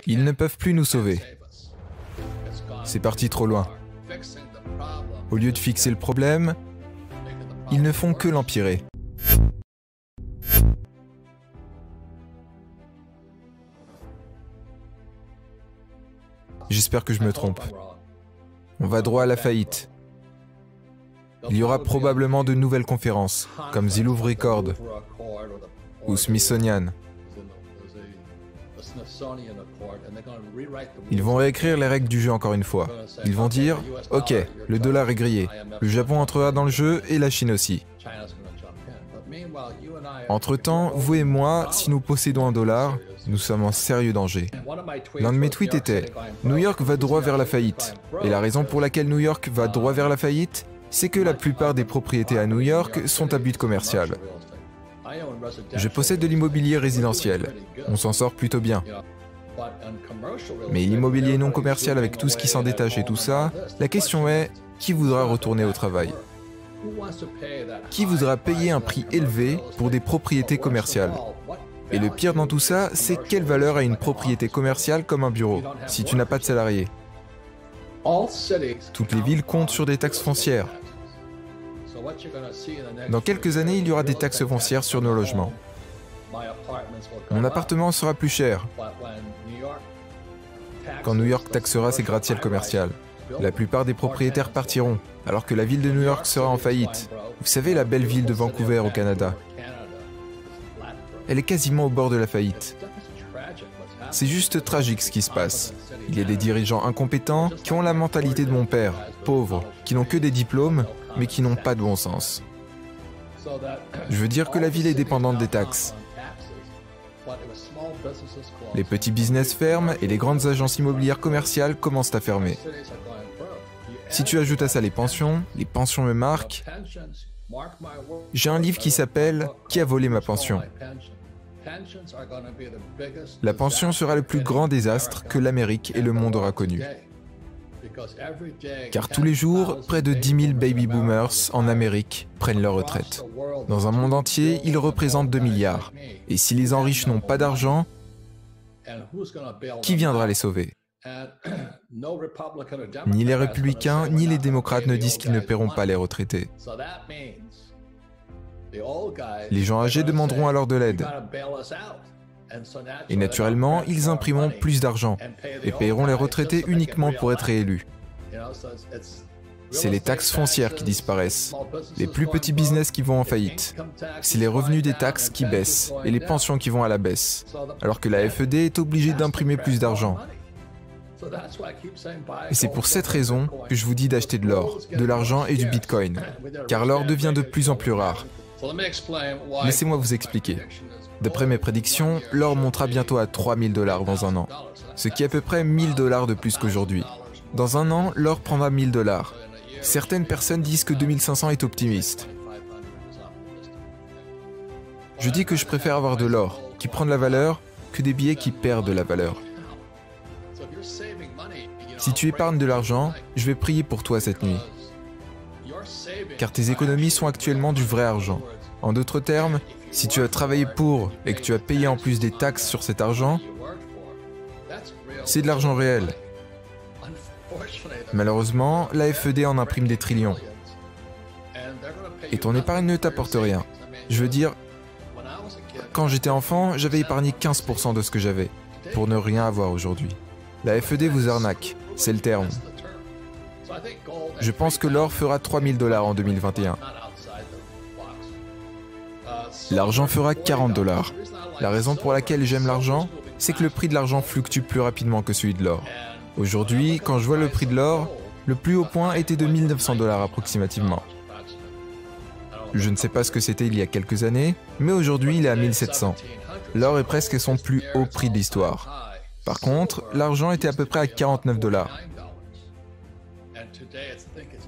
Ils ne peuvent plus nous sauver. C'est parti trop loin. Au lieu de fixer le problème, ils ne font que l'empirer. J'espère que je me trompe. On va droit à la faillite. Il y aura probablement de nouvelles conférences, comme The Louvre Record ou Smithsonian. Ils vont réécrire les règles du jeu encore une fois. Ils vont dire, ok, le dollar est grillé, le Japon entrera dans le jeu et la Chine aussi. Entre-temps, vous et moi, si nous possédons un dollar, nous sommes en sérieux danger. L'un de mes tweets était « New York va droit vers la faillite ». Et la raison pour laquelle New York va droit vers la faillite, c'est que la plupart des propriétés à New York sont à but commercial. Je possède de l'immobilier résidentiel. On s'en sort plutôt bien. Mais l'immobilier non commercial avec tout ce qui s'en détache et tout ça, la question est, qui voudra retourner au travail ? Qui voudra payer un prix élevé pour des propriétés commerciales ? Et le pire dans tout ça, c'est quelle valeur a une propriété commerciale comme un bureau, si tu n'as pas de salariés ? Toutes les villes comptent sur des taxes foncières. Dans quelques années, il y aura des taxes foncières sur nos logements. Mon appartement sera plus cher. Quand New York taxera ses gratte-ciel commerciales, la plupart des propriétaires partiront, alors que la ville de New York sera en faillite. Vous savez, la belle ville de Vancouver au Canada. Elle est quasiment au bord de la faillite. C'est juste tragique ce qui se passe. Il y a des dirigeants incompétents qui ont la mentalité de mon père, pauvres, qui n'ont que des diplômes, mais qui n'ont pas de bon sens. Je veux dire que la ville est dépendante des taxes. Les petits business ferment et les grandes agences immobilières commerciales commencent à fermer. Si tu ajoutes à ça les pensions me marquent. J'ai un livre qui s'appelle « Qui a volé ma pension ?» La pension sera le plus grand désastre que l'Amérique et le monde aura connu. Car tous les jours, près de 10 000 baby boomers en Amérique prennent leur retraite. Dans un monde entier, ils représentent 2 milliards. Et si les enrichis n'ont pas d'argent, qui viendra les sauver ? Ni les républicains, ni les démocrates ne disent qu'ils ne paieront pas les retraités. Les gens âgés demanderont alors de l'aide. Et naturellement, ils imprimeront plus d'argent et paieront les retraités uniquement pour être réélus. C'est les taxes foncières qui disparaissent, les plus petits business qui vont en faillite. C'est les revenus des taxes qui baissent et les pensions qui vont à la baisse, alors que la FED est obligée d'imprimer plus d'argent. Et c'est pour cette raison que je vous dis d'acheter de l'or, de l'argent et du Bitcoin, car l'or devient de plus en plus rare. Laissez-moi vous expliquer. D'après mes prédictions, l'or montera bientôt à 3 000 $ dans un an, ce qui est à peu près 1 000 $ de plus qu'aujourd'hui. Dans un an, l'or prendra 1 000 $. Certaines personnes disent que 2500 est optimiste. Je dis que je préfère avoir de l'or, qui prend de la valeur, que des billets qui perdent de la valeur. Si tu épargnes de l'argent, je vais prier pour toi cette nuit. Car tes économies sont actuellement du vrai argent. En d'autres termes, si tu as travaillé pour et que tu as payé en plus des taxes sur cet argent, c'est de l'argent réel. Malheureusement, la FED en imprime des trillions. Et ton épargne ne t'apporte rien. Je veux dire, quand j'étais enfant, j'avais épargné 15% de ce que j'avais, pour ne rien avoir aujourd'hui. La FED vous arnaque, c'est le terme. Je pense que l'or fera 3 000 $ en 2021. L'argent fera 40 $. La raison pour laquelle j'aime l'argent, c'est que le prix de l'argent fluctue plus rapidement que celui de l'or. Aujourd'hui, quand je vois le prix de l'or, le plus haut point était de 1 900 $ approximativement. Je ne sais pas ce que c'était il y a quelques années, mais aujourd'hui il est à 1 700. L'or est presque son plus haut prix de l'histoire. Par contre, l'argent était à peu près à 49 $.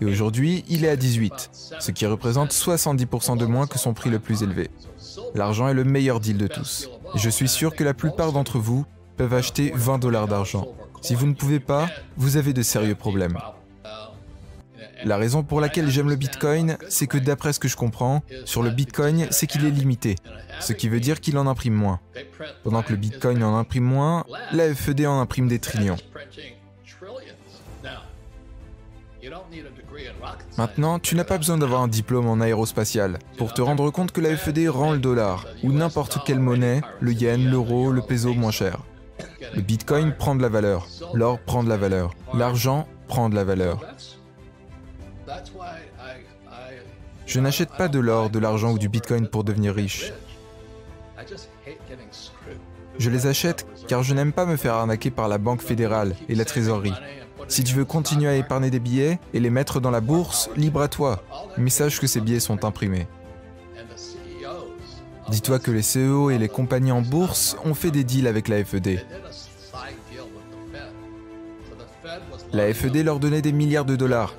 Et aujourd'hui, il est à 18, ce qui représente 70% de moins que son prix le plus élevé. L'argent est le meilleur deal de tous. Et je suis sûr que la plupart d'entre vous peuvent acheter 20 $ d'argent. Si vous ne pouvez pas, vous avez de sérieux problèmes. La raison pour laquelle j'aime le Bitcoin, c'est que d'après ce que je comprends, sur le Bitcoin, c'est qu'il est limité, ce qui veut dire qu'il en imprime moins. Pendant que le Bitcoin en imprime moins, la FED en imprime des trillions. Maintenant, tu n'as pas besoin d'avoir un diplôme en aérospatial pour te rendre compte que la FED rend le dollar, ou n'importe quelle monnaie, le yen, l'euro, le peso moins cher. Le Bitcoin prend de la valeur, l'or prend de la valeur, l'argent prend de la valeur. Je n'achète pas de l'or, de l'argent ou du Bitcoin pour devenir riche. Je les achète car je n'aime pas me faire arnaquer par la Banque fédérale et la trésorerie. Si tu veux continuer à épargner des billets et les mettre dans la bourse, libre à toi, mais sache que ces billets sont imprimés. Dis-toi que les CEO et les compagnies en bourse ont fait des deals avec la FED. La FED leur donnait des milliards de dollars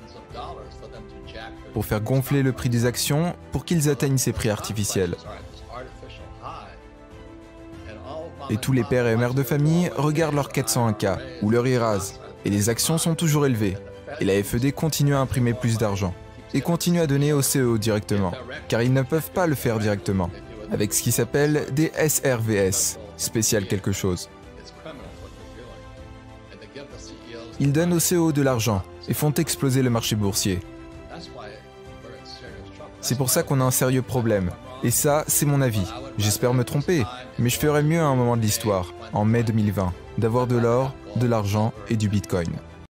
pour faire gonfler le prix des actions pour qu'ils atteignent ces prix artificiels. Et tous les pères et mères de famille regardent leur 401K ou leur IRAS, et les actions sont toujours élevées. Et la FED continue à imprimer plus d'argent et continue à donner aux CEO directement, car ils ne peuvent pas le faire directement, avec ce qui s'appelle des SRVS, spécial quelque chose. Ils donnent aux CEO de l'argent et font exploser le marché boursier. C'est pour ça qu'on a un sérieux problème. Et ça, c'est mon avis. J'espère me tromper, mais je ferais mieux à un moment de l'histoire, en mai 2020, d'avoir de l'or, de l'argent et du Bitcoin.